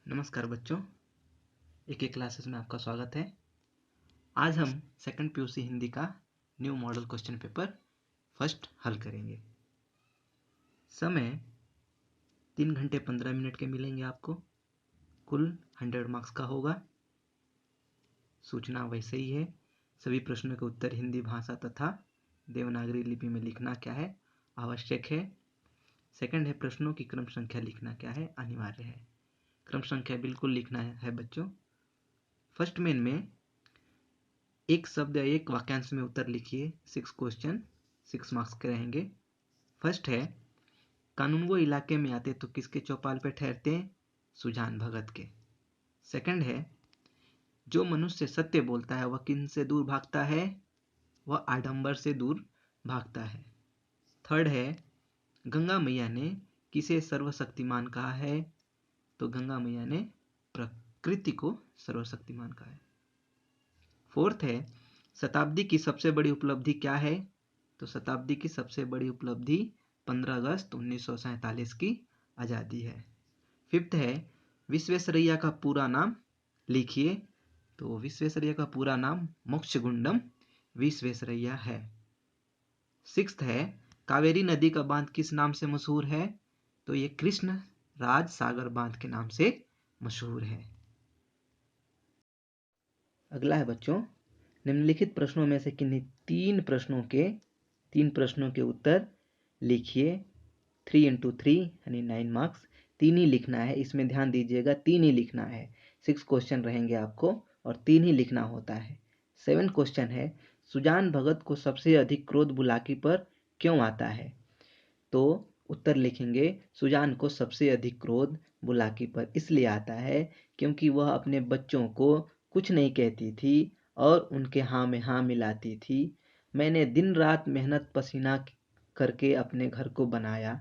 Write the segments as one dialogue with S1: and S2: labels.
S1: नमस्कार बच्चों, एक क्लासेस में आपका स्वागत है। आज हम सेकंड पीयूसी हिंदी का new model question paper first हल करेंगे। समय 3 घंटे 15 मिनट के मिलेंगे आपको। कुल 100 मार्क्स का होगा। सूचना वैसे ही है। सभी प्रश्नों के उत्तर हिंदी भाषा तथा देवनागरी लिपि में लिखना क्या है, आवश्यक है। सेकंड है, प्रश्नों की क्रम संख्या लिखना क्या है, अनिवार्य है। क्रम संख्या बिल्कुल लिखना है बच्चों। फर्स्ट मेन में एक शब्द या एक वाक्यांश में उत्तर लिखिए। 6 क्वेश्चन 6 मार्क्स के रहेंगे। फर्स्ट है, कानून वो इलाके में आते तो किसके चौपाल पे ठहरते? सुजान भगत के। सेकंड है, जो मनुष्य सत्य बोलता है वह किन से दूर भागता है? वह आडंबर से दूर भागता है। थर्ड है, गंगा मैया ने किसे सर्वशक्तिमान कहा है? तो गंगा मैया ने प्रकृति को सर्वशक्तिमान कहा है। फोर्थ है, शताब्दी की सबसे बड़ी उपलब्धि क्या है? तो शताब्दी की सबसे बड़ी उपलब्धि 15 अगस्त 1947 की आज़ादी है। फिफ्थ है, विश्वेश्वरैया का पूरा नाम लिखिए। तो विश्वेश्वरैया का पूरा नाम मोक्षगुंडम विश्वेश्वरैया है। सिक्स्थ है, कावेरी नदी का बांध किस नाम से मशहूर है? तो ये कृष्ण राज सागर बांध के नाम से मशहूर है। अगला है बच्चों, निम्नलिखित प्रश्नों में से किन्हीं तीन प्रश्नों के उत्तर लिखिए। 3 × 3 यानी 9 मार्क्स। 3 ही लिखना है, इसमें ध्यान दीजिएगा, 3 ही लिखना है। 6 क्वेश्चन रहेंगे आपको और 3 ही लिखना होता है। 7 क्वेश्चन है, सुजान भगत को सबसे अधिक क्रोध बुलाकी पर क्यों आता है? तो उत्तर लिखेंगे, सुजान को सबसे अधिक क्रोध बुलाकी पर इसलिए आता है क्योंकि वह अपने बच्चों को कुछ नहीं कहती थी और उनके हाँ में हाँ मिलाती थी। मैंने दिन रात मेहनत पसीना करके अपने घर को बनाया,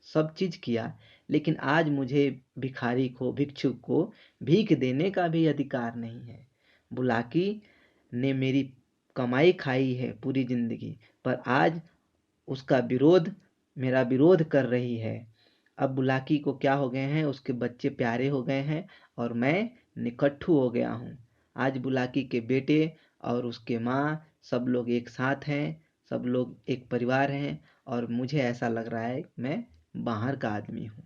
S1: सब चीज़ किया, लेकिन आज मुझे भिक्षुक को भीख देने का भी अधिकार नहीं है। बुलाकी ने मेरी कमाई खाई है पूरी जिंदगी, पर आज उसका मेरा विरोध कर रही है। अब बुलाकी को क्या हो गए हैं? उसके बच्चे प्यारे हो गए हैं और मैं निकट्ठू हो गया हूँ। आज बुलाकी के बेटे और उसके माँ सब लोग एक साथ हैं, सब लोग एक परिवार हैं और मुझे ऐसा लग रहा है मैं बाहर का आदमी हूँ।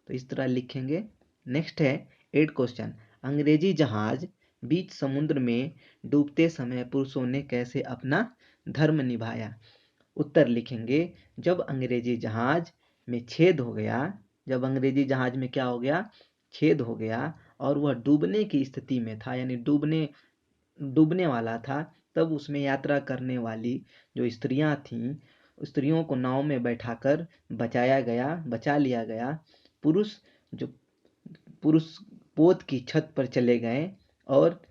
S1: तो इस तरह लिखेंगे। नेक्स्ट है 8 क्वेश्चन, अंग्रेजी जहाज बीच समुद्र में डूबते समय पुरुषों ने कैसे अपना धर्म निभाया? उत्तर लिखेंगे, जब अंग्रेजी जहाज में छेद हो गया, जब अंग्रेजी जहाज में क्या हो गया? छेद हो गया और वह डूबने की स्थिति में था, यानी डूबने वाला था, तब उसमें यात्रा करने वाली जो स्त्रियां थीं, स्त्रियों को नाव में बैठाकर बचा लिया गया। पुरुष पोत की छत पर चले गए और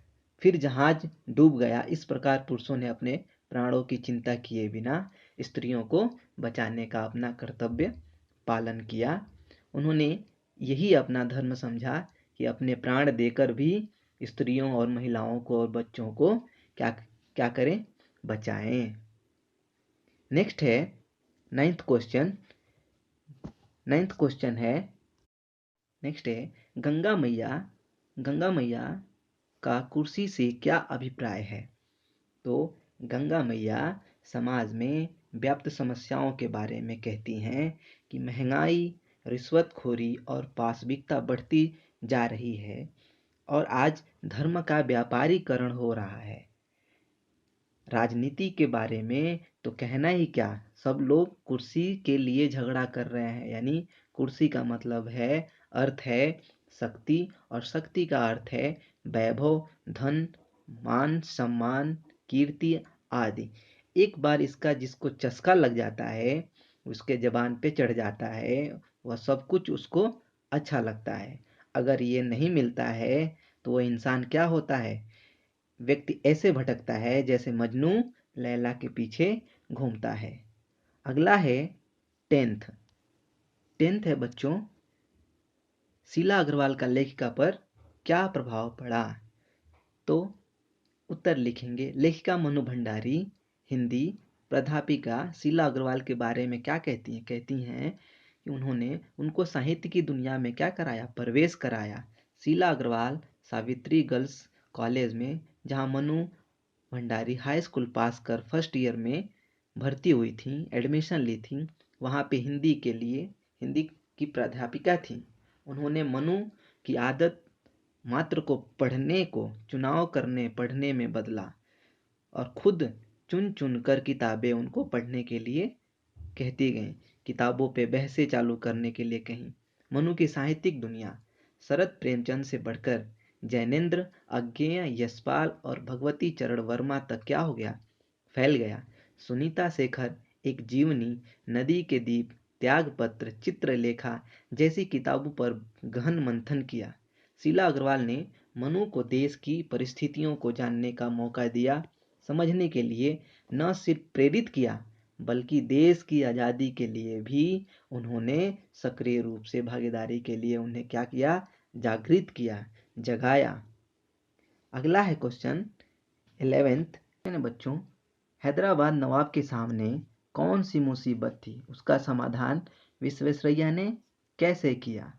S1: फिर जहाज डूब गया। इस प्रकार पुरुषों ने अपने प्राणों की चिंता किए बिना स्त्रियों को बचाने का अपना कर्तव्य पालन किया। उन्होंने यही अपना धर्म समझा कि अपने प्राण देकर भी स्त्रियों और महिलाओं को और बच्चों को क्या क्या करें? बचाएं। नेक्स्ट है 9th क्वेश्चन। 9th क्वेश्चन है, नेक्स्ट है, गंगा मैया का कुर्सी से क्या अभिप्राय है? तो गंगा मैया समाज में व्याप्त समस्याओं के बारे में कहती हैं कि महंगाई, रिश्वतखोरी और पाशविकता बढ़ती जा रही है और आज धर्म का व्यापारीकरण हो रहा है। राजनीति के बारे में तो कहना ही क्या, सब लोग कुर्सी के लिए झगड़ा कर रहे हैं। यानी कुर्सी का मतलब है, अर्थ है शक्ति, और शक्ति का अर्थ है वैभव, धन, मान सम्मान, कीर्ति आदि। एक बार इसका जिसको चस्का लग जाता है, उसके जबान पे चढ़ जाता है, वह सब कुछ उसको अच्छा लगता है। अगर ये नहीं मिलता है तो वह इंसान क्या होता है? व्यक्ति ऐसे भटकता है जैसे मजनू लैला के पीछे घूमता है। अगला है 10th है बच्चों, शीला अग्रवाल का लेखिका पर क्या प्रभाव पड़ा? तो उत्तर लिखेंगे, लेखिका मनु भंडारी हिंदी प्राध्यापिका शीला अग्रवाल के बारे में क्या कहती हैं? कहती हैं कि उन्होंने उनको साहित्य की दुनिया में क्या कराया? प्रवेश कराया। शीला अग्रवाल सावित्री गर्ल्स कॉलेज में, जहाँ मनु भंडारी हाई स्कूल पास कर फर्स्ट ईयर में भर्ती हुई थी, एडमिशन ली थी। वहाँ पे हिंदी की प्राध्यापिका थी। उन्होंने मनु की आदत मात्र को पढ़ने को चुनाव करने पढ़ने में बदला और खुद चुन चुन कर किताबें उनको पढ़ने के लिए कहती गईं, किताबों पे बहसें चालू करने के लिए कहीं। मनु की साहित्यिक दुनिया शरद प्रेमचंद से बढ़कर जैनेन्द्र, अज्ञेय, यशपाल और भगवती चरण वर्मा तक क्या हो गया, फैल गया। सुनीता शेखर एक जीवनी, नदी के दीप, त्यागपत्र, चित्रलेखा जैसी किताबों पर गहन मंथन किया। शीला अग्रवाल ने मनु को देश की परिस्थितियों को जानने का मौका दिया, समझने के लिए न सिर्फ प्रेरित किया बल्कि देश की आज़ादी के लिए भी उन्होंने सक्रिय रूप से भागीदारी के लिए उन्हें क्या किया, जागृत किया, जगाया। अगला है क्वेश्चन 11th बच्चों, हैदराबाद नवाब के सामने कौन सी मुसीबत थी, उसका समाधान विश्वेश्वरैया ने कैसे किया।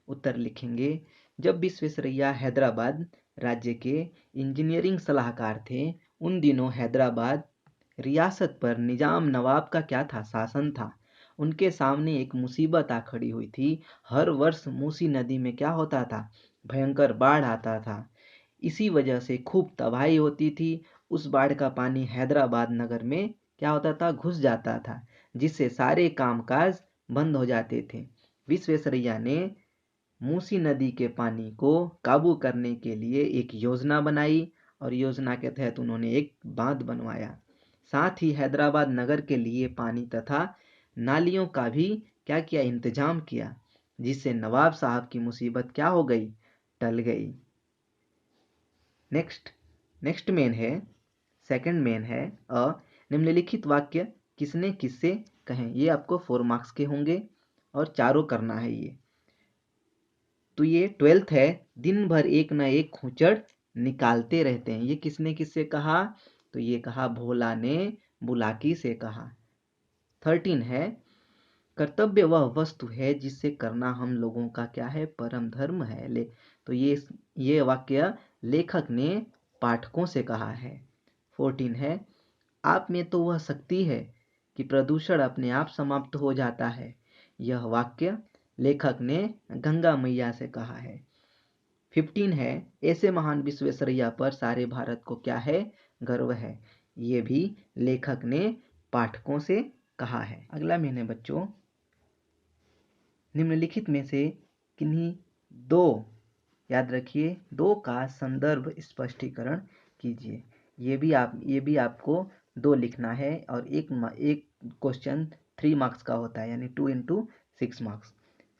S1: उत्तर लिखेंगे, जब विश्वेश्वरैया हैदराबाद राज्य के इंजीनियरिंग सलाहकार थे, उन दिनों हैदराबाद रियासत पर निजाम नवाब का क्या था, शासन था। उनके सामने एक मुसीबत आ खड़ी हुई थी। हर वर्ष मूसी नदी में क्या होता था, भयंकर बाढ़ आता था। इसी वजह से खूब तबाही होती थी। उस बाढ़ का पानी हैदराबाद नगर में क्या होता था, घुस जाता था, जिससे सारे कामकाज बंद हो जाते थे। विश्वेश्वरैया ने मूसी नदी के पानी को काबू करने के लिए एक योजना बनाई और योजना के तहत उन्होंने एक बांध बनवाया। साथ ही हैदराबाद नगर के लिए पानी तथा नालियों का भी क्या किया, इंतजाम किया, जिससे नवाब साहब की मुसीबत क्या हो गई, टल गई। नेक्स्ट मेन है, सेकंड मेन है निम्नलिखित वाक्य किसने किससे कहें। ये आपको 4 मार्क्स के होंगे और चारों करना है ये। तो ये 12th है, दिन भर एक न एक खूंचड़ निकालते रहते हैं। ये किसने किससे कहा, तो ये कहा भोला ने बुलाकी से कहा। 13 है, कर्तव्य वह वस्तु है जिससे करना हम लोगों का क्या है, परम धर्म है। तो ये वाक्य लेखक ने पाठकों से कहा है। 14 है, आप में तो वह शक्ति है कि प्रदूषण अपने आप समाप्त हो जाता है। यह वाक्य लेखक ने गंगा मैया से कहा है। 15 है, ऐसे महान विश्वेश्वरैया पर सारे भारत को क्या है, गर्व है। ये भी लेखक ने पाठकों से कहा है। अगला मेन है बच्चों, निम्नलिखित में से किन्हीं दो, याद रखिए, दो का संदर्भ स्पष्टीकरण कीजिए। ये भी आपको 2 लिखना है और एक क्वेश्चन 3 मार्क्स का होता है, यानी 2 into 6 मार्क्स।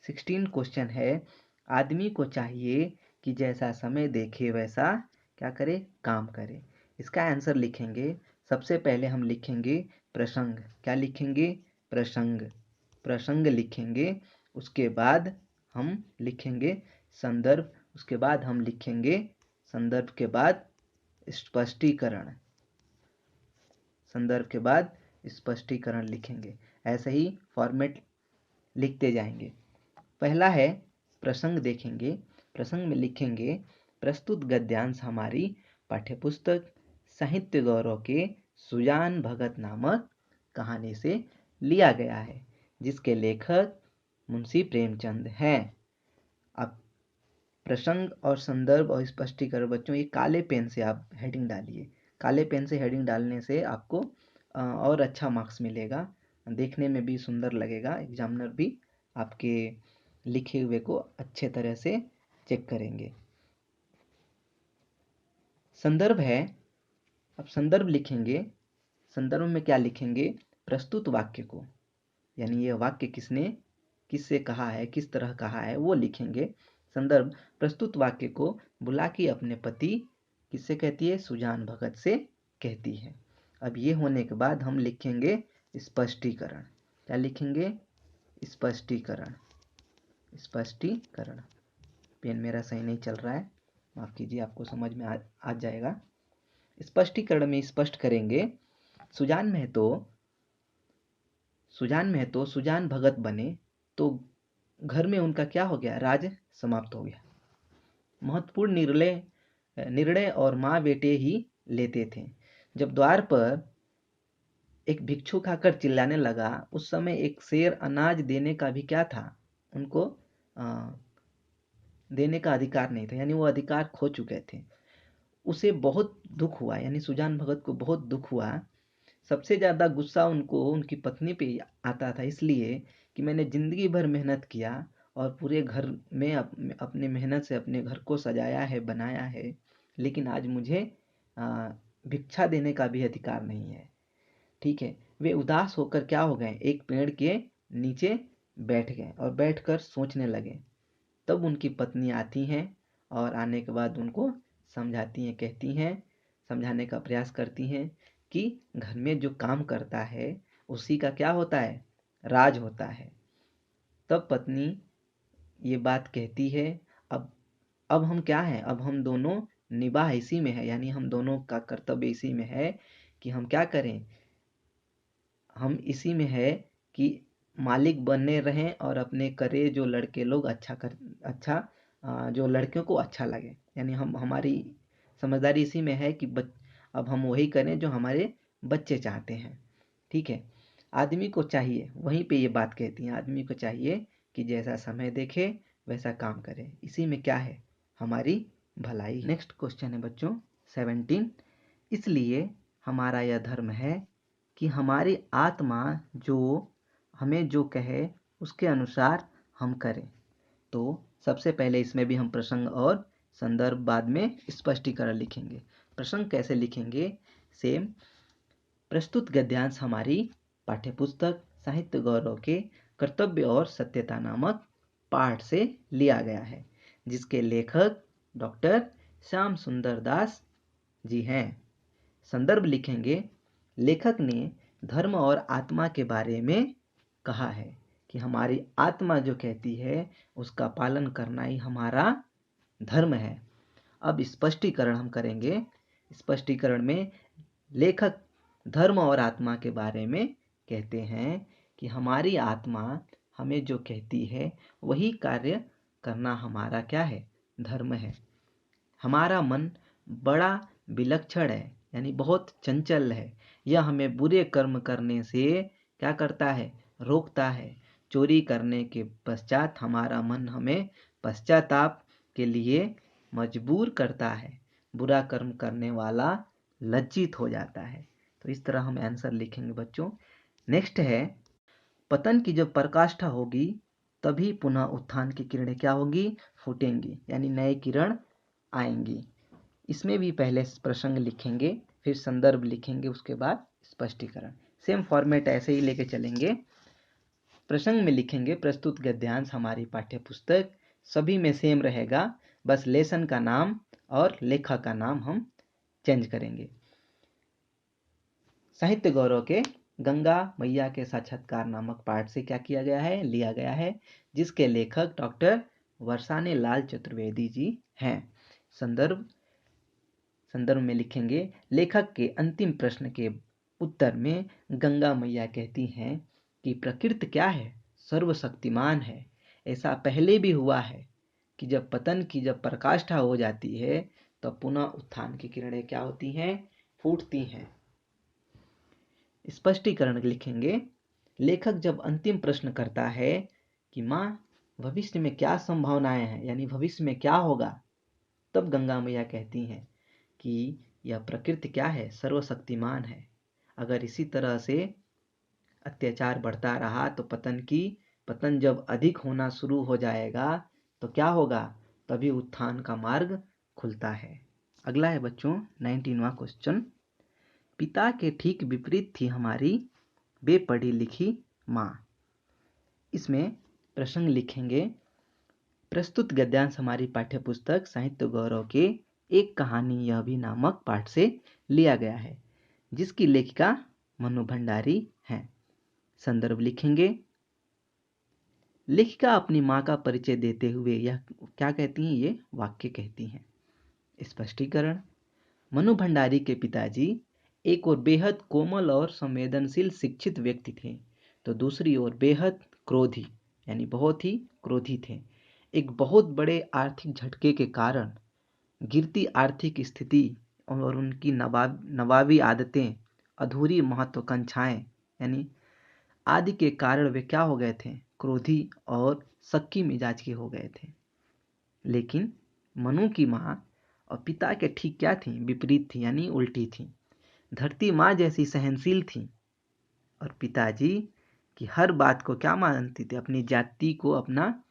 S1: 16 क्वेश्चन है, आदमी को चाहिए कि जैसा समय देखे वैसा क्या करे, काम करे। इसका आंसर लिखेंगे। सबसे पहले हम लिखेंगे प्रसंग। क्या लिखेंगे, प्रसंग लिखेंगे। उसके बाद हम लिखेंगे संदर्भ। उसके बाद हम लिखेंगे संदर्भ के बाद स्पष्टीकरण। संदर्भ के बाद स्पष्टीकरण लिखेंगे। ऐसे ही फॉर्मेट लिखते जाएंगे। पहला है प्रसंग, देखेंगे। प्रसंग में लिखेंगे, प्रस्तुत गद्यांश हमारी पाठ्यपुस्तक साहित्य गौरव के सुजान भगत नामक कहानी से लिया गया है, जिसके लेखक मुंशी प्रेमचंद हैं। अब प्रसंग और संदर्भ और स्पष्टीकरण बच्चों, ये काले पेन से आप हेडिंग डालिए। काले पेन से हेडिंग डालने से आपको और अच्छा मार्क्स मिलेगा, देखने में भी सुंदर लगेगा। एग्जामिनर भी आपके लिखे हुए को अच्छे तरह से चेक करेंगे। संदर्भ है, अब संदर्भ लिखेंगे। संदर्भ में क्या लिखेंगे, प्रस्तुत वाक्य को, यानी ये वाक्य किससे कहा है, किस तरह कहा है, वो लिखेंगे। संदर्भ, प्रस्तुत वाक्य को बुलाकी अपने पति किससे कहती है, सुजान भगत से कहती है। अब ये होने के बाद हम लिखेंगे स्पष्टीकरण। क्या लिखेंगे, स्पष्टीकरण। पेन मेरा सही नहीं चल रहा है, माफ कीजिए, आपको समझ में आ जाएगा। स्पष्टीकरण में स्पष्ट करेंगे, सुजान महतो सुजान भगत बने तो घर में उनका क्या हो गया, राज समाप्त हो गया। महत्वपूर्ण निर्णय और माँ बेटे ही लेते थे। जब द्वार पर एक भिक्षुक आकर चिल्लाने लगा, उस समय एक शेर अनाज देने का भी क्या था, उनको देने का अधिकार नहीं था, यानी वो अधिकार खो चुके थे। उसे बहुत दुख हुआ, यानी सुजान भगत को बहुत दुख हुआ। सबसे ज़्यादा गुस्सा उनको उनकी पत्नी पे आता था, इसलिए कि मैंने ज़िंदगी भर मेहनत किया और पूरे घर में अपने मेहनत से अपने घर को सजाया है, बनाया है, लेकिन आज मुझे भिक्षा देने का भी अधिकार नहीं है। ठीक है, वे उदास होकर क्या हो गए, एक पेड़ के नीचे बैठ गए और बैठकर सोचने लगे। तब उनकी पत्नी आती हैं और आने के बाद उनको समझाती हैं, कहती हैं, समझाने का प्रयास करती हैं कि घर में जो काम करता है उसी का क्या होता है, राज होता है। तब पत्नी ये बात कहती है, अब हम क्या हैं, अब हम दोनों निबाह इसी में है, यानी हम दोनों का कर्तव्य इसी में है कि हम क्या करें, हम इसी में है कि मालिक बने रहें और अपने करे जो लड़के लोग जो लड़कियों को अच्छा लगे, यानी हमारी समझदारी इसी में है कि अब हम वही करें जो हमारे बच्चे चाहते हैं। ठीक है, आदमी को चाहिए, वहीं पे ये बात कहती हैं, आदमी को चाहिए कि जैसा समय देखे वैसा काम करे, इसी में क्या है, हमारी भलाई। नेक्स्ट क्वेश्चन है बच्चों 17। इसलिए हमारा यह धर्म है कि हमारी आत्मा जो हमें जो कहे उसके अनुसार हम करें। तो सबसे पहले इसमें भी हम प्रसंग और संदर्भ बाद में स्पष्टीकरण लिखेंगे। प्रसंग कैसे लिखेंगे, सेम। प्रस्तुत गद्यांश हमारी पाठ्यपुस्तक साहित्य गौरव के कर्तव्य और सत्यता नामक पाठ से लिया गया है, जिसके लेखक डॉक्टर श्याम सुंदर दास जी हैं। संदर्भ लिखेंगे, लेखक ने धर्म और आत्मा के बारे में कहा है कि हमारी आत्मा जो कहती है उसका पालन करना ही हमारा धर्म है। अब स्पष्टीकरण हम करेंगे। स्पष्टीकरण में लेखक धर्म और आत्मा के बारे में कहते हैं कि हमारी आत्मा हमें जो कहती है वही कार्य करना हमारा क्या है, धर्म है। हमारा मन बड़ा विलक्षण है, यानी बहुत चंचल है। यह हमें बुरे कर्म करने से क्या करता है, रोकता है। चोरी करने के पश्चात हमारा मन हमें पश्चाताप के लिए मजबूर करता है। बुरा कर्म करने वाला लज्जित हो जाता है। तो इस तरह हम आंसर लिखेंगे बच्चों। नेक्स्ट है, पतन की जब पराकाष्ठा होगी तभी पुनः उत्थान की किरणें क्या होगी, फूटेंगी, यानी नए किरण आएंगी। इसमें भी पहले प्रसंग लिखेंगे, फिर संदर्भ लिखेंगे, उसके बाद स्पष्टीकरण। सेम फॉर्मेट ऐसे ही लेके चलेंगे। प्रसंग में लिखेंगे प्रस्तुत गद्यांश हमारी पाठ्यपुस्तक, सभी में सेम रहेगा, बस लेसन का नाम और लेखक का नाम हम चेंज करेंगे। साहित्य गौरव के गंगा मैया के साक्षात्कार नामक पाठ से क्या किया गया है, लिया गया है, जिसके लेखक डॉक्टर वर्षाने लाल चतुर्वेदी जी हैं। संदर्भ में लिखेंगे, लेखक के अंतिम प्रश्न के उत्तर में गंगा मैया कहती हैं कि प्रकृति क्या है, सर्वशक्तिमान है। ऐसा पहले भी हुआ है कि जब पतन की जब पराकाष्ठा हो जाती है तो पुनः उत्थान की किरणें क्या होती हैं, फूटती हैं। स्पष्टीकरण लिखेंगे, लेखक जब अंतिम प्रश्न करता है कि माँ भविष्य में क्या संभावनाएं हैं, यानी भविष्य में क्या होगा, तब गंगा मैया कहती हैं कि यह प्रकृति क्या है, सर्वशक्तिमान है। अगर इसी तरह से अत्याचार बढ़ता रहा तो पतन जब अधिक होना शुरू हो जाएगा तो क्या होगा, तभी उत्थान का मार्ग खुलता है। अगला है बच्चों 19वां क्वेश्चन। पिता के ठीक विपरीत थी हमारी बेपढ़ी लिखी माँ। इसमें प्रसंग लिखेंगे, प्रस्तुत गद्यांश हमारी पाठ्यपुस्तक साहित्य गौरव के एक कहानी यह भी नामक पाठ से लिया गया है, जिसकी लेखिका मनु भंडारी हैं। संदर्भ लिखेंगे, लेखिका अपनी माँ का परिचय देते हुए यह क्या कहती हैं, ये वाक्य कहती हैं। स्पष्टीकरण, मनु भंडारी के पिताजी एक और बेहद कोमल और संवेदनशील शिक्षित व्यक्ति थे, तो दूसरी ओर बेहद क्रोधी, यानी बहुत ही क्रोधी थे। एक बहुत बड़े आर्थिक झटके के कारण गिरती आर्थिक स्थिति और उनकी नवाबी आदतें, अधूरी महत्वाकांक्षाएं यानी आदि के कारण वे क्या हो गए थे, क्रोधी और शक्की मिजाज के हो गए थे। लेकिन मनु की माँ और पिता के ठीक क्या थी, विपरीत थी यानी उल्टी थी। धरती माँ जैसी सहनशील थी और पिताजी की हर बात को क्या मानती थी, अपनी जाति को अपना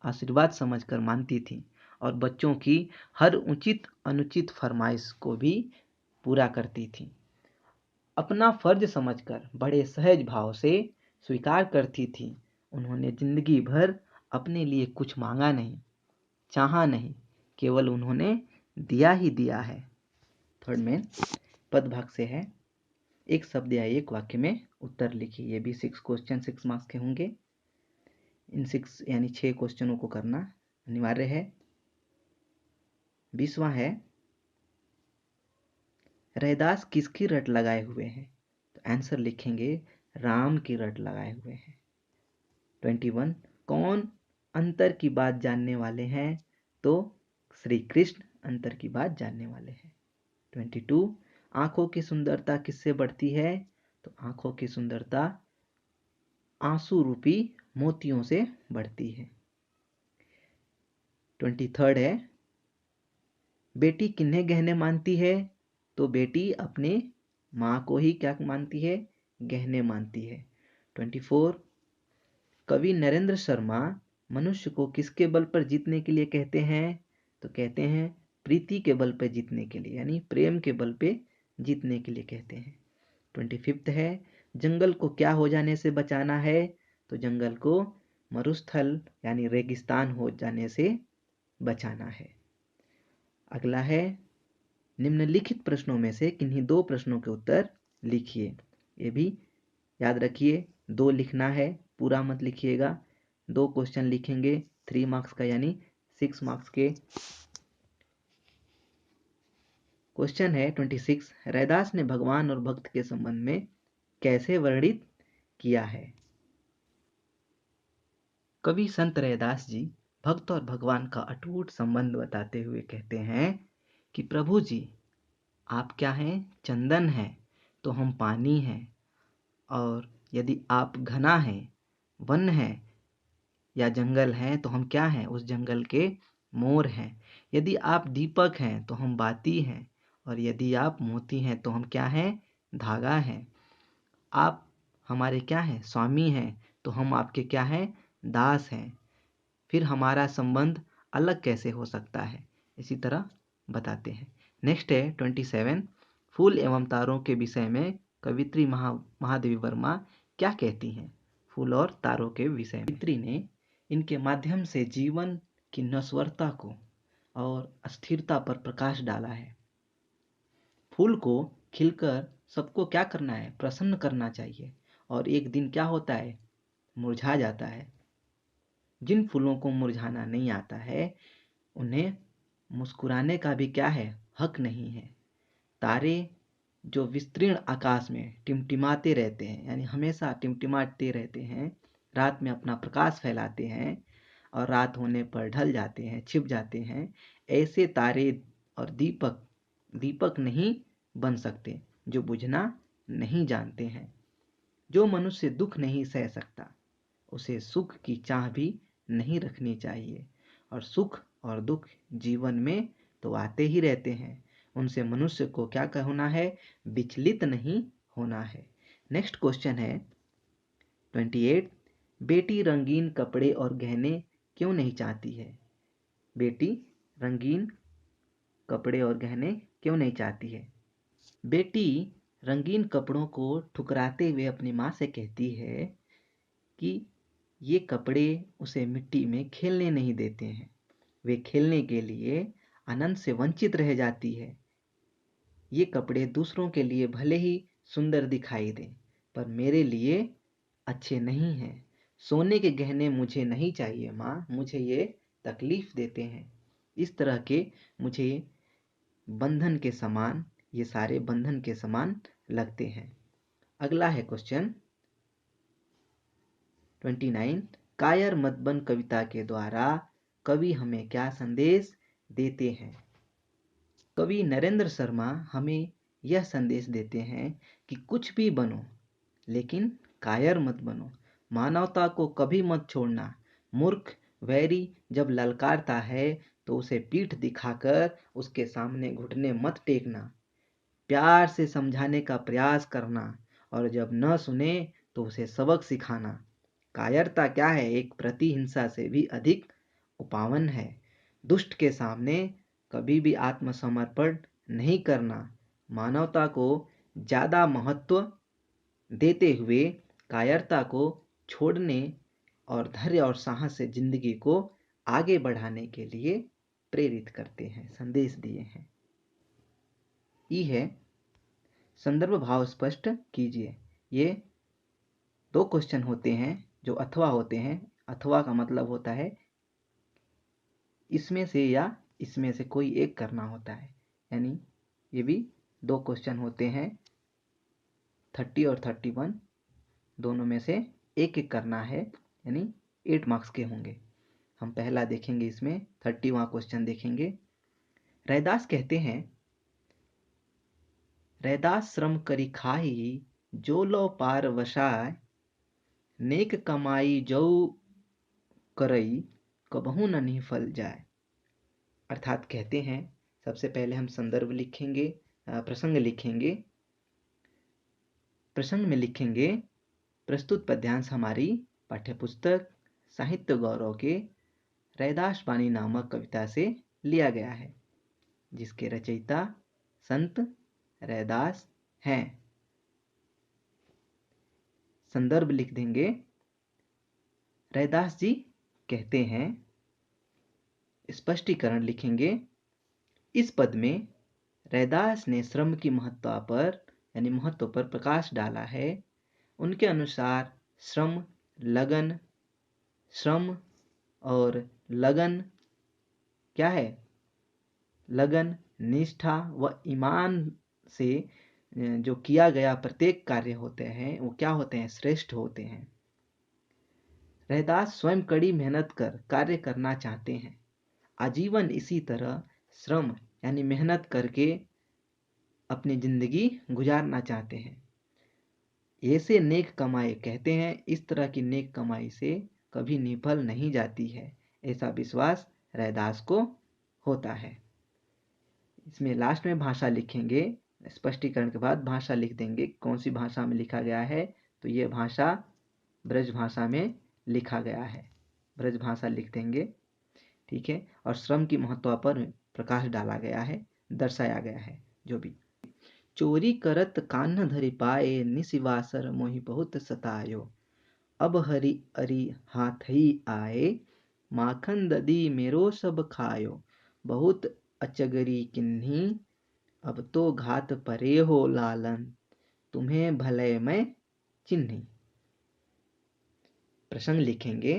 S1: आशीर्वाद समझकर मानती थी और बच्चों की हर उचित अनुचित फरमाइश को भी पूरा करती थी। अपना फर्ज समझकर बड़े सहज भाव से स्वीकार करती थी। उन्होंने जिंदगी भर अपने लिए कुछ मांगा नहीं, चाहा नहीं, केवल उन्होंने दिया ही दिया है। थर्ड में पद भाग से है, एक शब्द या एक वाक्य में उत्तर लिखिए। ये भी 6 क्वेश्चन 6 मार्क्स के होंगे। इन 6 यानी 6 क्वेश्चनों को करना अनिवार्य है। 20वां है, रैदास किसकी रट लगाए हुए हैं? तो आंसर लिखेंगे राम की रट लगाए हुए हैं। 21 कौन अंतर की बात जानने वाले हैं? तो श्री कृष्ण अंतर की बात जानने वाले हैं। 22 आंखों की सुंदरता किससे बढ़ती है? तो आंखों की सुंदरता आंसू रूपी मोतियों से बढ़ती है। 23 है, बेटी किन्हें गहने मानती है? तो बेटी अपने माँ को ही क्या मानती है? गहने मानती है। 24 कवि नरेंद्र शर्मा मनुष्य को किसके बल पर जीतने के लिए कहते हैं? तो कहते हैं प्रीति के बल पर जीतने के लिए यानी प्रेम के बल पे जीतने के लिए कहते हैं। 25 है, जंगल को क्या हो जाने से बचाना है? तो जंगल को मरुस्थल यानी रेगिस्तान हो जाने से बचाना है। अगला है, निम्नलिखित प्रश्नों में से किन्हीं 2 प्रश्नों के उत्तर लिखिए। ये भी याद रखिए, 2 लिखना है, पूरा मत लिखिएगा। 2 क्वेश्चन लिखेंगे 3 मार्क्स का यानी 6 मार्क्स के। क्वेश्चन है 26, रैदास ने भगवान और भक्त के संबंध में कैसे वर्णित किया है? कवि संत रैदास जी भक्त और भगवान का अटूट संबंध बताते हुए कहते हैं कि प्रभु जी आप क्या हैं? चंदन हैं तो हम पानी हैं, और यदि आप घना हैं, वन हैं या जंगल हैं तो हम क्या हैं? उस जंगल के मोर हैं। यदि आप दीपक हैं तो हम बाती हैं, और यदि आप मोती हैं तो हम क्या हैं? धागा हैं। आप हमारे क्या हैं? स्वामी हैं तो हम आपके क्या हैं? दास हैं। फिर हमारा संबंध अलग कैसे हो सकता है? इसी तरह बताते हैं। नेक्स्ट है 27, फूल एवं तारों के विषय में कवित्री महादेवी वर्मा क्या कहती हैं? फूल और तारों के विषय में कवित्री ने इनके माध्यम से जीवन की नश्वरता को और अस्थिरता पर प्रकाश डाला है। फूल को खिलकर सबको क्या करना है? प्रसन्न करना चाहिए, और एक दिन क्या होता है? मुरझा जाता है। जिन फूलों को मुरझाना नहीं आता है उन्हें मुस्कुराने का भी क्या है? हक नहीं है। तारे जो विस्तीर्ण आकाश में टिमटिमाते रहते हैं यानी हमेशा टिमटिमाते रहते हैं, रात में अपना प्रकाश फैलाते हैं और रात होने पर ढल जाते हैं, छिप जाते हैं, ऐसे तारे और दीपक नहीं बन सकते जो बुझना नहीं जानते हैं। जो मनुष्य दुख नहीं सह सकता उसे सुख की चाह भी नहीं रखनी चाहिए, और सुख और दुख जीवन में तो आते ही रहते हैं, उनसे मनुष्य को क्या होना है? विचलित नहीं होना है। नेक्स्ट क्वेश्चन है 28, बेटी रंगीन कपड़े और गहने क्यों नहीं चाहती है? बेटी रंगीन कपड़े और गहने क्यों नहीं चाहती है? बेटी रंगीन कपड़ों को ठुकराते हुए अपनी माँ से कहती है कि ये कपड़े उसे मिट्टी में खेलने नहीं देते हैं, वे खेलने के लिए आनंद से वंचित रह जाती है। ये कपड़े दूसरों के लिए भले ही सुंदर दिखाई दें पर मेरे लिए अच्छे नहीं हैं। सोने के गहने मुझे नहीं चाहिए माँ, मुझे ये तकलीफ देते हैं। इस तरह के मुझे बंधन के समान, ये सारे बंधन के समान लगते हैं। अगला है क्वेश्चन 29, कायर मत बन कविता के द्वारा कवि हमें क्या संदेश देते हैं। कवि नरेंद्र शर्मा हमें यह संदेश देते हैं कि कुछ भी बनो लेकिन कायर मत बनो, मानवता को कभी मत छोड़ना। मूर्ख वैरी जब ललकारता है तो उसे पीठ दिखाकर उसके सामने घुटने मत टेकना, प्यार से समझाने का प्रयास करना और जब न सुने तो उसे सबक सिखाना। कायरता क्या है, एक प्रतिहिंसा से भी अधिक उपावन है। दुष्ट के सामने कभी भी आत्मसमर्पण नहीं करना, मानवता को ज़्यादा महत्व देते हुए कायरता को छोड़ने और धैर्य और साहस से जिंदगी को आगे बढ़ाने के लिए प्रेरित करते हैं, संदेश दिए हैं। ई है संदर्भ भाव स्पष्ट कीजिए। ये 2 क्वेश्चन होते हैं जो अथवा होते हैं। अथवा का मतलब होता है इसमें से या इसमें से कोई एक करना होता है, यानी ये भी 2 क्वेश्चन होते हैं 30 और 31, दोनों में से एक एक करना है, यानी 8 मार्क्स के होंगे। हम पहला देखेंगे, इसमें 30वां क्वेश्चन देखेंगे। रैदास कहते हैं, रैदास श्रम करी खाही जो लो पार वसाय, नेक कमाई जो करई कबहू न निफल जाए। अर्थात कहते हैं, सबसे पहले हम संदर्भ लिखेंगे, प्रसंग लिखेंगे। प्रसंग में लिखेंगे, प्रस्तुत पद्यांश हमारी पाठ्यपुस्तक साहित्य गौरव के रैदास वाणी नामक कविता से लिया गया है, जिसके रचयिता संत रैदास हैं। संदर्भ लिख देंगे। रैदास जी कहते हैं, स्पष्टीकरण लिखेंगे। इस पद में रैदास ने श्रम की महत्ता पर यानी महत्व पर प्रकाश डाला है। उनके अनुसार श्रम, लगन, श्रम और लगन क्या है, लगन, निष्ठा व ईमान से जो किया गया प्रत्येक कार्य होते हैं वो क्या होते हैं, श्रेष्ठ होते हैं। रैदास स्वयं कड़ी मेहनत कर कार्य करना चाहते हैं, आजीवन इसी तरह श्रम यानी मेहनत करके अपनी जिंदगी गुजारना चाहते हैं। ऐसे नेक कमाई कहते हैं, इस तरह की नेक कमाई से कभी निफल नहीं जाती है, ऐसा विश्वास रैदास को होता है। इसमें लास्ट में भाषा लिखेंगे, स्पष्टीकरण के बाद भाषा लिख देंगे, कौन सी भाषा में लिखा गया है, तो ये भाषा ब्रज भाषा में लिखा गया है, ब्रज भाषा लिख देंगे, ठीक है। और श्रम की महत्व पर प्रकाश डाला गया है, दर्शाया गया है। जो भी चोरी करत कान्ह धरि पाए, निशिवासर मोहि बहुत सतायो, अब हरि अरि हाथ ही आए, माखन ददी मेरो सब खायो, बहुत अचगरी किन्ही अब तो घात परे हो लालन, तुम्हें भले मैं चिन्ही। प्रसंग लिखेंगे।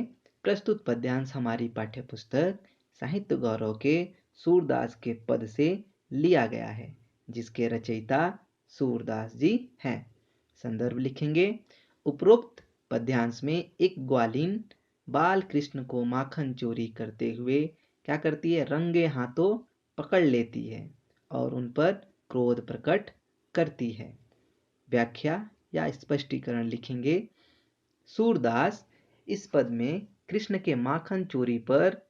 S1: प्रस्तुत पद्यांश हमारी पाठ्यपुस्तक साहित्य गौरव के सूरदास के पद से लिया गया है, जिसके रचयिता सूरदास जी हैं। संदर्भ लिखेंगे। उपरोक्त पद्यांश में एक ग्वालिन बाल कृष्ण को माखन चोरी करते हुए क्या करती है, रंगे हाथों पकड़ लेती है और उन पर क्रोध प्रकट करती है। व्याख्या या स्पष्टीकरण लिखेंगे। सूरदास इस पद में कृष्ण के माखन चोरी पर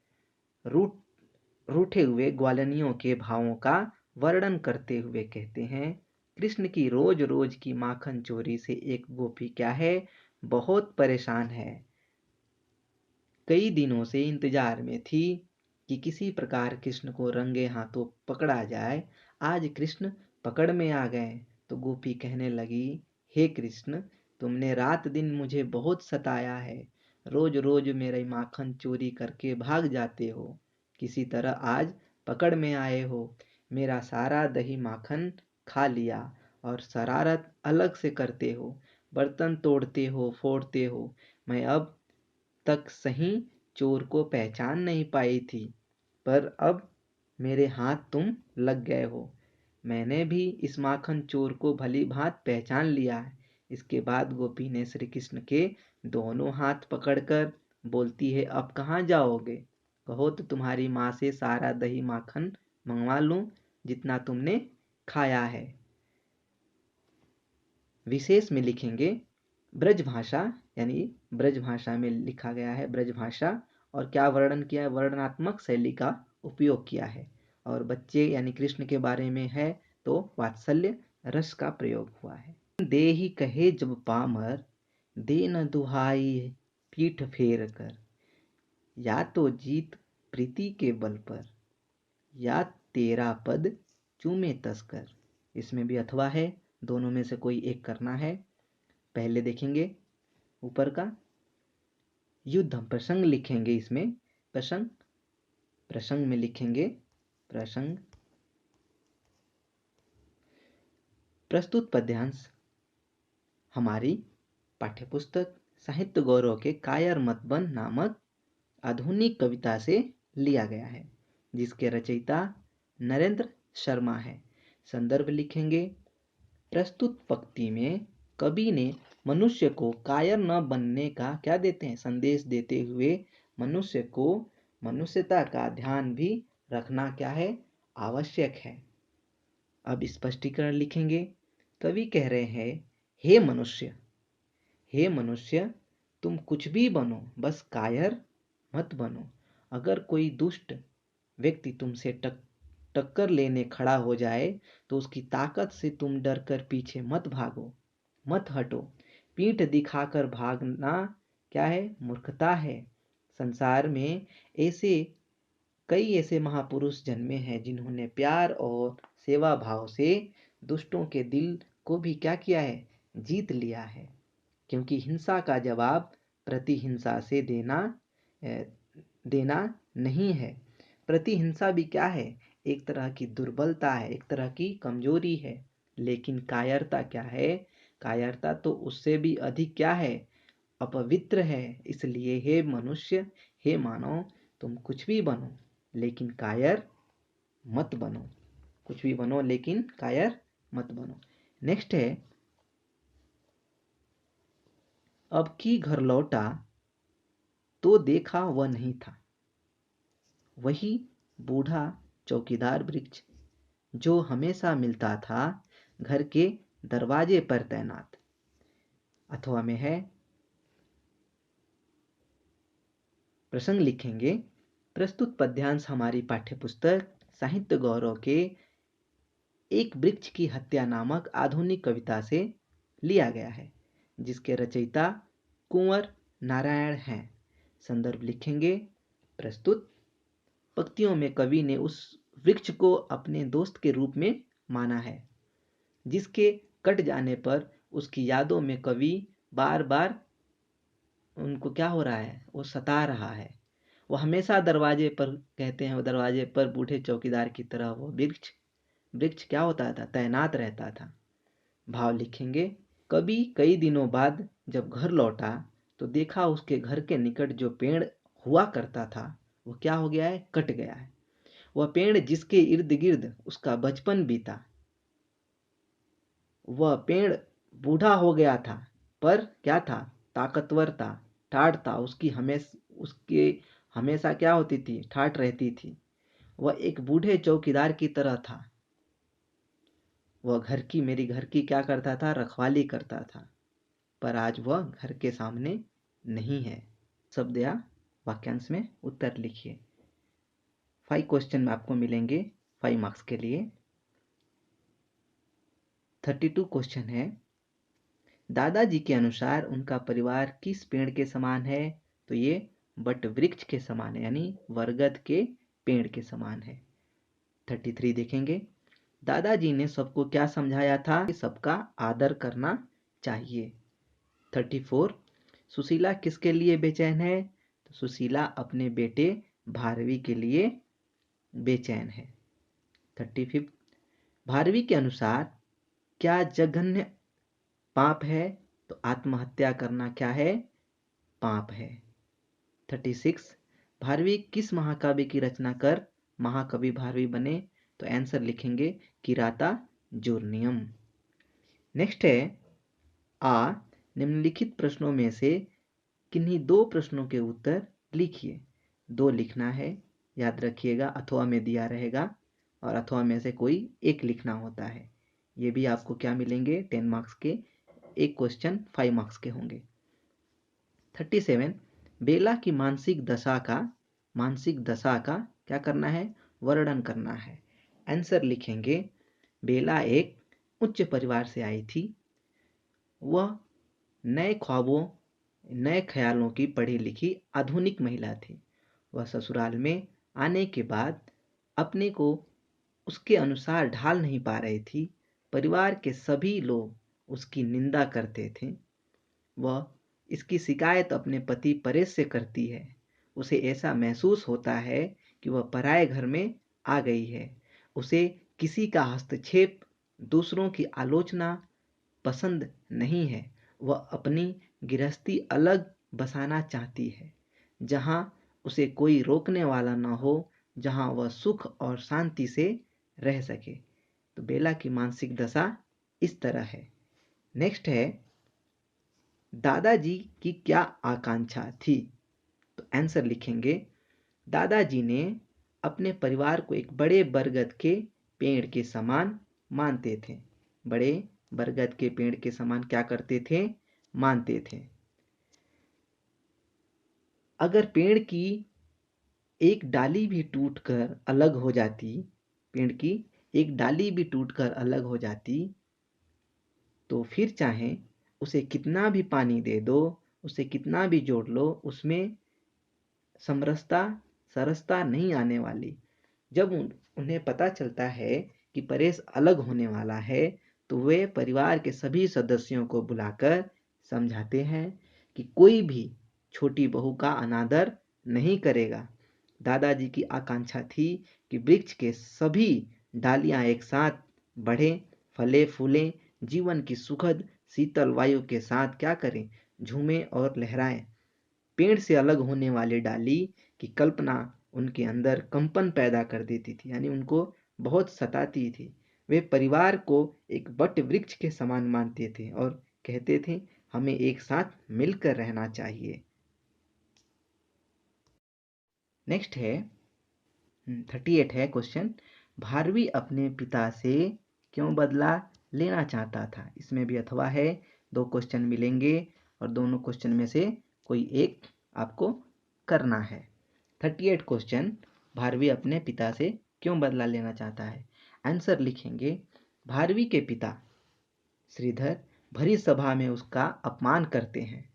S1: रूठे हुए ग्वालिनियों के भावों का वर्णन करते हुए कहते हैं, कृष्ण की रोज रोज की माखन चोरी से एक गोपी क्या है, बहुत परेशान है। कई दिनों से इंतजार में थी कि किसी प्रकार कृष्ण को रंगे हाथों पकड़ा जाए। आज कृष्ण पकड़ में आ गए तो गोपी कहने लगी, हे कृष्ण, तुमने रात दिन मुझे बहुत सताया है, रोज रोज मेरे माखन चोरी करके भाग जाते हो, किसी तरह आज पकड़ में आए हो, मेरा सारा दही माखन खा लिया और शरारत अलग से करते हो, बर्तन तोड़ते हो, फोड़ते हो। मैं अब तक सही चोर को पहचान नहीं पाई थी, पर अब मेरे हाथ तुम लग गए हो। मैंने भी इस माखन चोर को भली भांति पहचान लिया है। इसके बाद गोपी ने श्री कृष्ण के दोनों हाथ पकड़कर बोलती है, अब कहाँ जाओगे? कहो तो तुम्हारी माँ से सारा दही माखन मंगवा लूं जितना तुमने खाया है। विशेष में लिखेंगे ब्रज भाषा, यानी ब्रज भाषा में लिखा गया है ब्रज भाषा, और क्या वर्णन किया है, वर्णनात्मक शैली का उपयोग किया है। और बच्चे यानी कृष्ण के बारे में है तो वात्सल्य रस का प्रयोग हुआ है। दे ही कहे जब पामर, दे न दुहाई पीठ फेर कर, या तो जीत प्रीति के बल पर, या तेरा पद चूमे तस्कर। इसमें भी अथवा है, दोनों में से कोई एक करना है। पहले देखेंगे ऊपर का युद्ध, हम प्रसंग लिखेंगे इसमें, प्रसंग, प्रसंग में लिखेंगे प्रसंग। प्रस्तुत पद्यांश हमारी पाठ्यपुस्तक साहित्य गौरव के कायर मतबन नामक आधुनिक कविता से लिया गया है, जिसके रचयिता नरेंद्र शर्मा है। संदर्भ लिखेंगे प्रस्तुत पंक्ति में कवि ने मनुष्य को कायर न बनने का क्या देते हैं, संदेश देते हुए मनुष्य को मनुष्यता का ध्यान भी रखना क्या है, आवश्यक है। अब स्पष्टीकरण लिखेंगे। कवि कह रहे हैं, हे मनुष्य, हे मनुष्य, तुम कुछ भी बनो, बस कायर मत बनो। अगर कोई दुष्ट व्यक्ति तुमसे टक्कर लेने खड़ा हो जाए तो उसकी ताकत से तुम डरकर पीछे मत भागो, मत हटो। पीठ दिखाकर भागना क्या है, मूर्खता है। संसार में कई ऐसे महापुरुष जन्मे हैं जिन्होंने प्यार और सेवा भाव से दुष्टों के दिल को भी क्या किया है, जीत लिया है। क्योंकि हिंसा का जवाब प्रतिहिंसा से देना नहीं है। प्रतिहिंसा भी क्या है, एक तरह की दुर्बलता है, एक तरह की कमजोरी है। लेकिन कायरता क्या है, कायरता तो उससे भी अधिक क्या है, अपवित्र है। इसलिए हे मनुष्य, हे मानव, तुम कुछ भी बनो लेकिन कायर मत बनो। कुछ भी बनो लेकिन कायर मत बनो। नेक्स्ट है, अब की घर लौटा तो देखा वह नहीं था, वही बूढ़ा चौकीदार वृक्ष जो हमेशा मिलता था घर के दरवाजे पर तैनात। अथवा में है, प्रसंग लिखेंगे प्रस्तुत पद्यांश हमारी पाठ्यपुस्तक साहित्य गौरव के एक वृक्ष की हत्या नामक आधुनिक कविता से लिया गया है, जिसके रचयिता कुंवर नारायण हैं। संदर्भ लिखेंगे प्रस्तुत पंक्तियों में कवि ने उस वृक्ष को अपने दोस्त के रूप में माना है, जिसके कट जाने पर उसकी यादों में कवि बार बार उनको क्या हो रहा है, वो सता रहा है। वो हमेशा दरवाजे पर, कहते हैं वो दरवाजे पर बूढ़े चौकीदार की तरह वो वृक्ष क्या होता था, तैनात रहता था। भाव लिखेंगे, कवि कई दिनों बाद जब घर लौटा तो देखा उसके घर के निकट जो पेड़ हुआ करता था वो क्या हो गया है, कट गया है। वह पेड़ जिसके इर्द गिर्द उसका बचपन बीता, वह पेड़ बूढ़ा हो गया था, पर क्या था, ताकतवर था, ठाठ था। उसके हमेशा क्या होती थी, ठाठ रहती थी। वह एक बूढ़े चौकीदार की तरह था। वह मेरी घर की क्या करता था, रखवाली करता था। पर आज वह घर के सामने नहीं है। शब्द या वाक्यांश में उत्तर लिखिए। 5 क्वेश्चन आपको मिलेंगे 5 मार्क्स के लिए। 32 क्वेश्चन है, दादाजी के अनुसार उनका परिवार किस पेड़ के समान है, तो ये बट वृक्ष के समान है, यानी बरगद के पेड़ के समान है। 33 देखेंगे, दादाजी ने सबको क्या समझाया था, सबका आदर करना चाहिए। 34, सुशीला किसके लिए बेचैन है, तो सुशीला अपने बेटे भारवी के लिए बेचैन है। 35, भारवी के अनुसार क्या जघन्य पाप है, तो आत्महत्या करना क्या है, पाप है। 36, भारवी किस महाकाव्य की रचना कर महाकवि भारवी बने, तो आंसर लिखेंगे किराता जूर्नियम। नेक्स्ट है, निम्नलिखित प्रश्नों में से किन्हीं 2 प्रश्नों के उत्तर लिखिए। 2 लिखना है, याद रखिएगा, अथवा में दिया रहेगा और अथवा में से कोई एक लिखना होता है। ये भी आपको क्या मिलेंगे 10 मार्क्स के, एक क्वेश्चन 5 मार्क्स के होंगे। 37 बेला की मानसिक दशा का क्या करना है, वर्णन करना है। आंसर लिखेंगे, बेला एक उच्च परिवार से आई थी। वह नए ख्वाबों नए ख्यालों की पढ़ी लिखी आधुनिक महिला थी। वह ससुराल में आने के बाद अपने को उसके अनुसार ढाल नहीं पा रही थी। परिवार के सभी लोग उसकी निंदा करते थे। वह इसकी शिकायत अपने पति परेश से करती है। उसे ऐसा महसूस होता है कि वह पराये घर में आ गई है। उसे किसी का हस्तक्षेप, दूसरों की आलोचना पसंद नहीं है। वह अपनी गृहस्थी अलग बसाना चाहती है, जहाँ उसे कोई रोकने वाला न हो, जहाँ वह सुख और शांति से रह सके। तो बेला की मानसिक दशा इस तरह है। नेक्स्ट है, दादाजी की क्या आकांक्षा थी। तो आंसर लिखेंगे, दादाजी ने अपने परिवार को एक बड़े बरगद के पेड़ के समान मानते थे। बड़े बरगद के पेड़ के समान क्या करते थे, मानते थे। अगर पेड़ की एक डाली भी टूटकर अलग हो जाती, पेड़ की एक डाली भी टूटकर अलग हो जाती, तो फिर चाहे उसे कितना भी पानी दे दो, उसे कितना भी जोड़ लो, उसमें सरसता नहीं आने वाली। जब उन्हें पता चलता है कि परेश अलग होने वाला है, तो वे परिवार के सभी सदस्यों को बुलाकर समझाते हैं कि कोई भी छोटी बहू का अनादर नहीं करेगा। दादाजी की आकांक्षा थी कि वृक्ष के सभी डालियां एक साथ बढ़ें, फले फूलें, जीवन की सुखद शीतल वायु के साथ क्या करें, झूमें और लहराएं। पेड़ से अलग होने वाली डाली की कल्पना उनके अंदर कंपन पैदा कर देती थी, यानी उनको बहुत सताती थी। वे परिवार को एक वट वृक्ष के समान मानते थे और कहते थे, हमें एक साथ मिलकर रहना चाहिए। नेक्स्ट है 38 है क्वेश्चन, भारवी अपने पिता से क्यों बदला लेना चाहता था। इसमें भी अथवा है, 2 क्वेश्चन मिलेंगे और दोनों क्वेश्चन में से कोई एक आपको करना है। 38 क्वेश्चन, भारवी अपने पिता से क्यों बदला लेना चाहता है। आंसर लिखेंगे, भारवी के पिता श्रीधर भरी सभा में उसका अपमान करते हैं।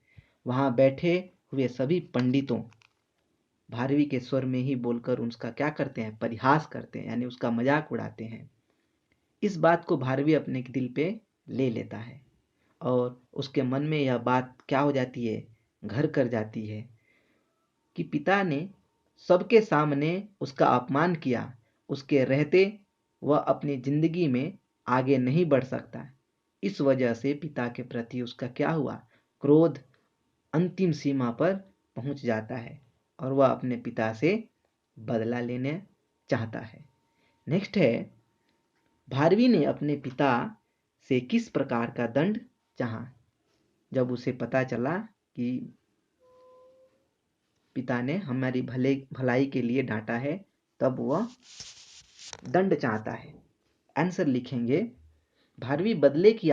S1: वहां बैठे हुए सभी पंडितों भारवी के स्वर में ही बोलकर उसका क्या करते हैं, परिहास करते हैं, यानी उसका मजाक उड़ाते हैं। इस बात को भारवी अपने दिल पे ले लेता है और उसके मन में यह बात क्या हो जाती है, घर कर जाती है कि पिता ने सबके सामने उसका अपमान किया, उसके रहते वह अपनी जिंदगी में आगे नहीं बढ़ सकता। इस वजह से पिता के प्रति उसका क्या हुआ, क्रोध अंतिम सीमा पर पहुंच जाता है और वह अपने पिता से बदला लेने चाहता है। नेक्स्ट है, भारवी ने अपने पिता से किस प्रकार का दंड चाहा। जब उसे पता चला कि पिता ने हमारी भलाई के लिए डांटा है, तब वह दंड चाहता है। आंसर लिखेंगे, भारवी बदले की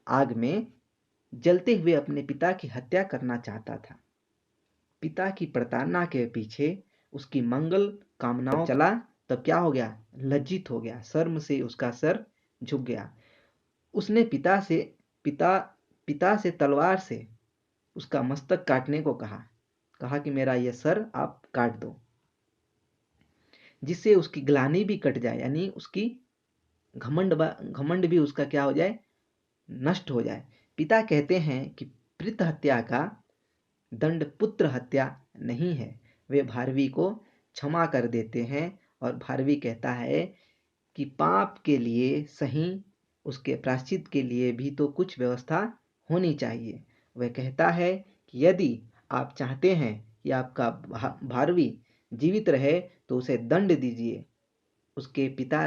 S1: आग में जलते हुए अपने पिता की हत्या करना चाहता था। पिता की प्रताड़ना के पीछे उसकी मंगल कामनाओं चला, तब क्या हो गया, लज्जित हो गया, शर्म से उसका सर झुक गया। उसने पिता से तलवार से उसका मस्तक काटने को कहा कि मेरा यह सर आप काट दो, जिससे उसकी ग्लानि भी कट जाए, यानी उसकी घमंड भी उसका क्या हो जाए, नष्ट हो जाए। पिता कहते हैं कि पितृ हत्या का दंड पुत्र हत्या नहीं है। वे भारवी को क्षमा कर देते हैं और भारवी कहता है कि पाप के लिए सही, उसके प्रायश्चित के लिए भी तो कुछ व्यवस्था होनी चाहिए। वह कहता है कि यदि आप चाहते हैं कि आपका भारवी जीवित रहे तो उसे दंड दीजिए। उसके पिता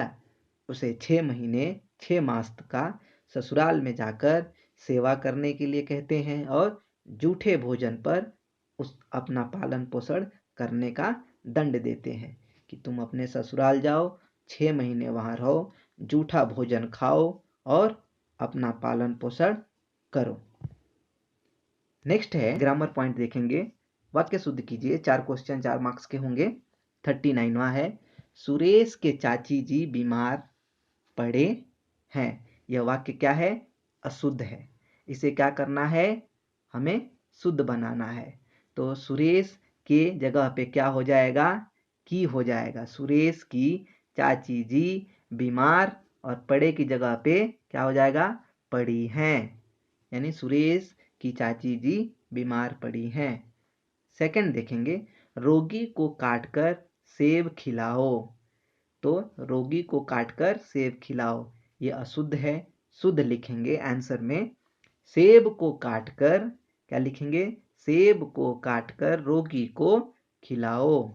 S1: उसे 6 महीने 6 मास का ससुराल में जाकर सेवा करने के लिए कहते हैं और जूठे भोजन पर उस अपना पालन पोषण करने का दंड देते हैं कि तुम अपने ससुराल जाओ, 6 महीने वहाँ रहो, जूठा भोजन खाओ और अपना पालन पोषण करो। नेक्स्ट है ग्रामर पॉइंट देखेंगे। वाक्य शुद्ध कीजिए। 4 क्वेश्चन 4 मार्क्स के होंगे। 39वां है, सुरेश के चाची जी बीमार पड़े हैं। यह वाक्य क्या है? अशुद्ध है। इसे क्या करना है? हमें शुद्ध बनाना है। तो सुरेश के जगह पे क्या हो जाएगा? की हो जाएगा। सुरेश की चाची जी बीमार और पड़े की जगह पे क्या हो जाएगा? पड़ी हैं। यानी सुरेश की चाची जी बीमार पड़ी हैं। सेकंड देखेंगे, रोगी को काटकर सेब खिलाओ। तो रोगी को काटकर सेब खिलाओ, ये अशुद्ध है। शुद्ध लिखेंगे आंसर में, सेब को काटकर, क्या लिखेंगे? सेब को काटकर रोगी को खिलाओ।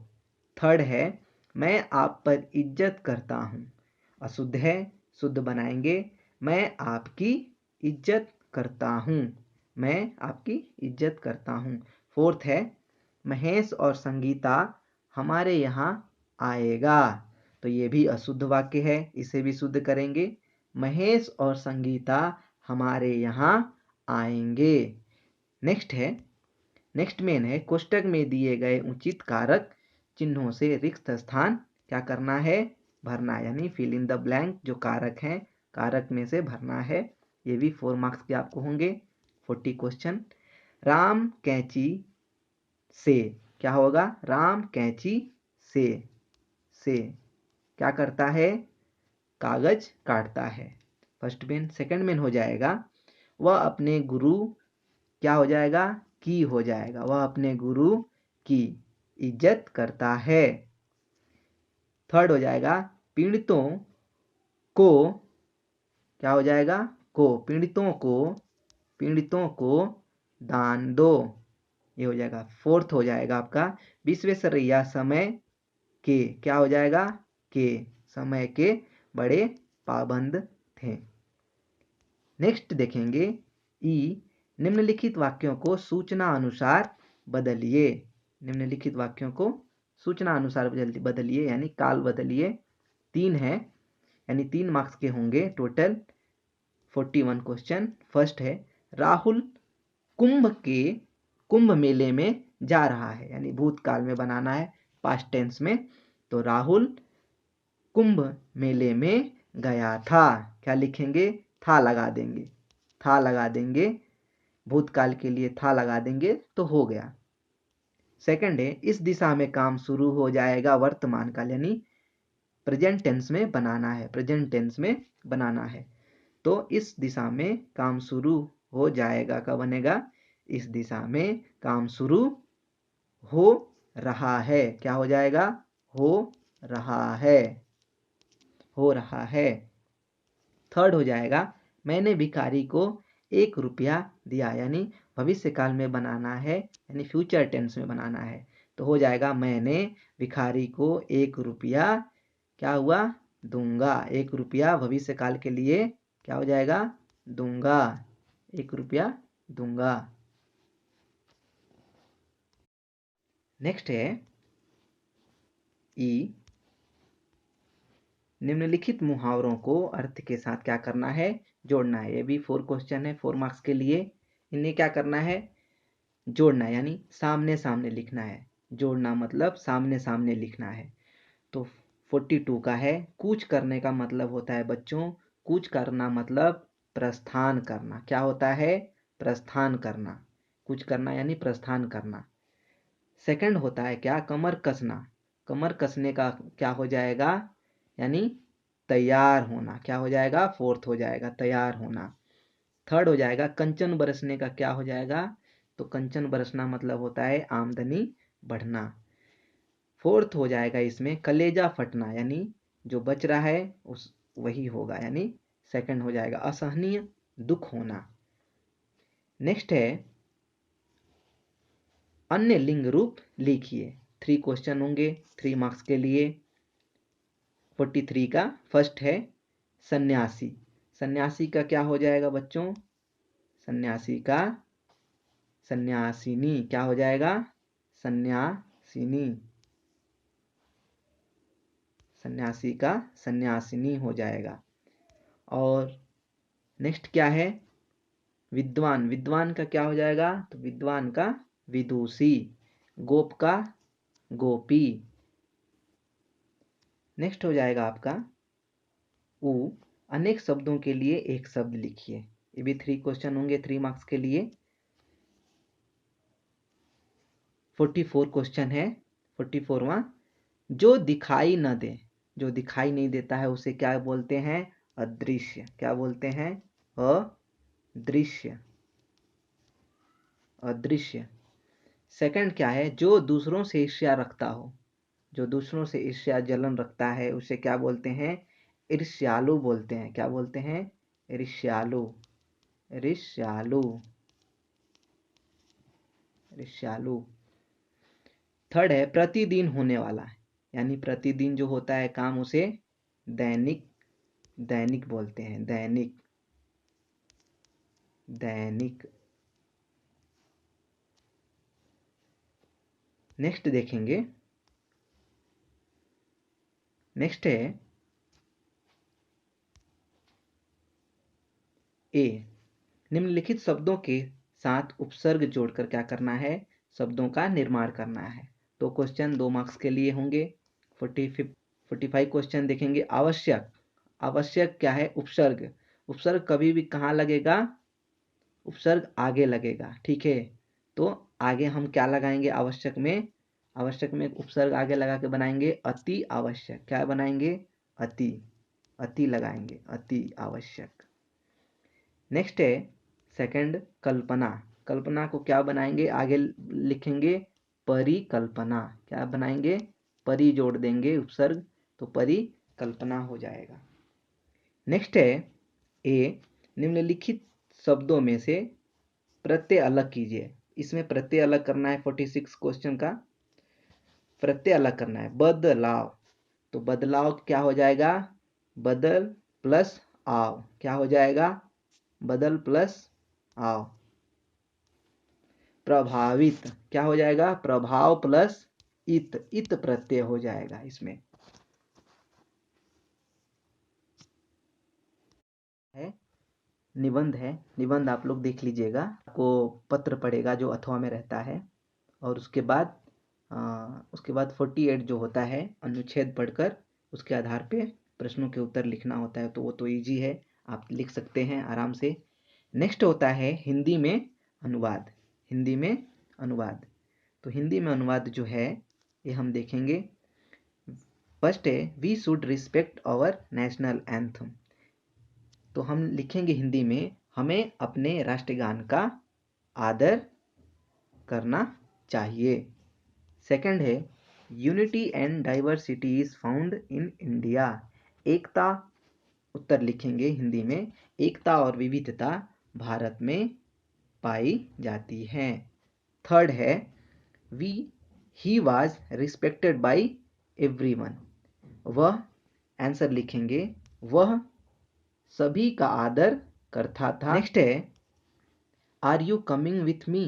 S1: थर्ड है, मैं आप पर इज्जत करता हूँ। अशुद्ध है। शुद्ध बनाएंगे, मैं आपकी इज्जत करता हूँ। मैं आपकी इज्जत करता हूँ। फोर्थ है, महेश और संगीता हमारे यहाँ आएगा। तो ये भी अशुद्ध वाक्य है, इसे भी शुद्ध करेंगे। महेश और संगीता हमारे यहाँ आएंगे। नेक्स्ट मेन है, कोष्टक में दिए गए उचित कारक चिन्हों से रिक्त स्थान क्या करना है? भरना, यानी फिल इन द ब्लैंक। जो कारक हैं, कारक में से भरना है। ये भी 4 मार्क्स के आपको होंगे। 40 क्वेश्चन। राम कैंची से क्या होगा? राम कैंची से क्या करता है? कागज काटता है। First main. सेकंड मेन हो जाएगा, वह अपने गुरु, क्या हो जाएगा? की हो जाएगा। वह अपने गुरु की इज्जत करता है। थर्ड हो जाएगा, पीड़ितों को, क्या हो जाएगा? को, पीड़ितों को दान दो, ये हो जाएगा। फोर्थ हो जाएगा आपका, विश्वेश्वरैया समय के, क्या हो जाएगा? के, समय के बड़े पाबंद थे। नेक्स्ट देखेंगे, ई, निम्नलिखित वाक्यों को सूचना अनुसार बदलिए। निम्नलिखित वाक्यों को सूचना अनुसार बदलिए, यानी काल बदलिए। 3 है, यानी 3 मार्क्स के होंगे टोटल। 41 क्वेश्चन। फर्स्ट है, राहुल कुंभ मेले में जा रहा है, यानी भूतकाल में बनाना है, पास्ट टेंस में। तो राहुल कुंभ मेले में गया था, क्या लिखेंगे? था लगा देंगे। भूतकाल के लिए था लगा देंगे तो हो गया। सेकंड है, इस दिशा में काम शुरू हो जाएगा, वर्तमान काल यानी प्रेजेंट टेंस में बनाना है। तो इस दिशा में काम शुरू हो जाएगा का बनेगा, इस दिशा में काम शुरू हो रहा है, क्या हो जाएगा? हो रहा है। थर्ड हो जाएगा, मैंने भिखारी को 1 रुपया दिया, यानी भविष्य काल में बनाना है, यानी फ्यूचर टेंस में बनाना है। तो हो जाएगा, मैंने भिखारी को 1 रुपया, क्या हुआ? दूंगा। 1 रुपया भविष्य काल के लिए क्या हो जाएगा? दूंगा। 1 रुपया दूंगा। नेक्स्ट है ई, निम्नलिखित मुहावरों को अर्थ के साथ क्या करना है? जोड़ना है। ये भी 4 क्वेश्चन है, 4 मार्क्स के लिए। इन्हें क्या करना है? जोड़ना, यानी सामने सामने लिखना है। जोड़ना मतलब सामने सामने लिखना है। तो 42 का है, कूच करने का मतलब होता है बच्चों, कूच करना मतलब प्रस्थान करना। क्या होता है? प्रस्थान करना। कूच करना यानी प्रस्थान करना। सेकंड होता है क्या? कमर कसना। कमर कसने का क्या हो जाएगा? यानी तैयार होना। क्या हो जाएगा? फोर्थ हो जाएगा, तैयार होना। थर्ड हो जाएगा, कंचन बरसने का क्या हो जाएगा? तो कंचन बरसना मतलब होता है आमदनी बढ़ना। फोर्थ हो जाएगा इसमें कलेजा फटना, यानी जो बच रहा है उस वही होगा, यानी सेकंड हो जाएगा असहनीय दुख होना। नेक्स्ट है, अन्य लिंग रूप लिखिए। 3 क्वेश्चन होंगे, 3 मार्क्स के लिए। 43 का फर्स्ट है सन्यासी। सन्यासी का क्या हो जाएगा बच्चों? सन्यासी का सन्यासिनी, क्या हो जाएगा? सन्यासिनी, सन्यासी का सन्यासिनी हो जाएगा। और नेक्स्ट क्या है, विद्वान, विद्वान का क्या हो जाएगा, तो विद्वान का विदुषी, गोप का गोपी। नेक्स्ट हो जाएगा आपका उ, अनेक शब्दों के लिए एक शब्द लिखिए। ये भी 3 क्वेश्चन होंगे 3 मार्क्स के लिए। 44 क्वेश्चन है। 44वां, जो दिखाई न दे, जो दिखाई नहीं देता है उसे क्या बोलते हैं, अदृश्य। क्या बोलते हैं, अदृश्य, अदृश्य। सेकंड क्या है, जो दूसरों से ईर्ष्या रखता हो, जो दूसरों से ईर्ष्या जलन रखता है उसे क्या बोलते हैं, ईर्ष्यालु बोलते हैं। क्या बोलते हैं, ईर्ष्यालु, ईर्ष्यालु, ईर्ष्यालु। थर्ड है प्रतिदिन होने वाला है, यानी प्रतिदिन जो होता है काम उसे दैनिक, दैनिक बोलते हैं, दैनिक, दैनिक। नेक्स्ट देखेंगे, नेक्स्ट है ए, निम्नलिखित शब्दों के साथ उपसर्ग जोड़कर क्या करना है, शब्दों का निर्माण करना है। तो क्वेश्चन 2 मार्क्स के लिए होंगे। 45 क्वेश्चन देखेंगे। आवश्यक, आवश्यक क्या है, उपसर्ग। उपसर्ग कभी भी कहाँ लगेगा, उपसर्ग आगे लगेगा, ठीक है। तो आगे हम क्या लगाएंगे आवश्यक में, आवश्यक में उपसर्ग आगे लगा के बनाएंगे अति आवश्यक। क्या बनाएंगे, अति, अति लगाएंगे, अति आवश्यक। नेक्स्ट है सेकंड, कल्पना। कल्पना को क्या बनाएंगे, आगे लिखेंगे परिकल्पना। क्या बनाएंगे, परि जोड़ देंगे उपसर्ग, तो परिकल्पना हो जाएगा। नेक्स्ट है ए, निम्नलिखित शब्दों में से प्रत्यय अलग कीजिए। इसमें प्रत्यय अलग करना है, 46 क्वेश्चन का प्रत्यय अलग करना है। बदलाव, तो बदलाव क्या हो जाएगा, बदल प्लस आओ। क्या हो जाएगा, बदल प्लस आओ। प्रभावित, क्या हो जाएगा, प्रभाव प्लस इत, इत प्रत्यय हो जाएगा इसमें। है निबंध है, निबंध आप लोग देख लीजिएगा, आपको पत्र पड़ेगा जो अथवा में रहता है। और उसके बाद 48 जो होता है अनुच्छेद पढ़कर उसके आधार पे प्रश्नों के उत्तर लिखना होता है। तो वो तो इजी है, आप लिख सकते हैं आराम से। नेक्स्ट होता है हिंदी में अनुवाद, हिंदी में अनुवाद। तो हिंदी में अनुवाद जो है ये हम देखेंगे। फर्स्ट है we should respect our national anthem. तो हम लिखेंगे हिंदी में, हमें अपने राष्ट्रगान का आदर करना चाहिए। सेकंड है unity and diversity is found in India. एकता, उत्तर लिखेंगे हिंदी में, एकता और विविधता भारत में पाई जाती है। थर्ड है we he was respected by everyone. वह, आंसर लिखेंगे, वह सभी का आदर करता था। नेक्स्ट है are you coming with me.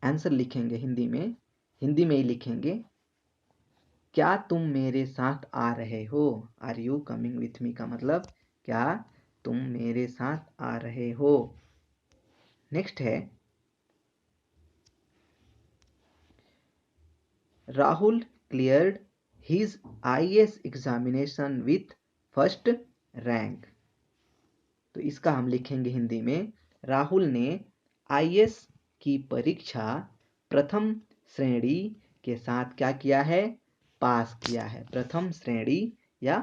S1: Answer लिखेंगे हिंदी में, हिंदी में ही लिखेंगे, क्या तुम मेरे साथ आ रहे हो। Are you coming with me का मतलब क्या तुम मेरे साथ आ रहे हो। नेक्स्ट है Rahul cleared his IAS examination with first rank. तो इसका हम लिखेंगे हिंदी में, राहुल ने IAS की परीक्षा प्रथम श्रेणी के साथ क्या किया है, पास किया है। प्रथम श्रेणी या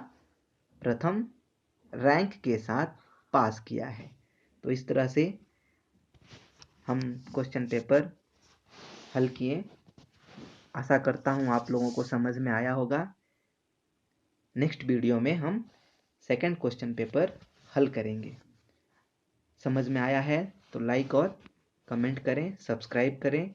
S1: प्रथम रैंक के साथ पास किया है। तो इस तरह से हम क्वेश्चन पेपर हल किए। आशा करता हूँ आप लोगों को समझ में आया होगा। नेक्स्ट वीडियो में हम सेकंड क्वेश्चन पेपर हल करेंगे। समझ में आया है तो लाइक और कमेंट करें, सब्सक्राइब करें।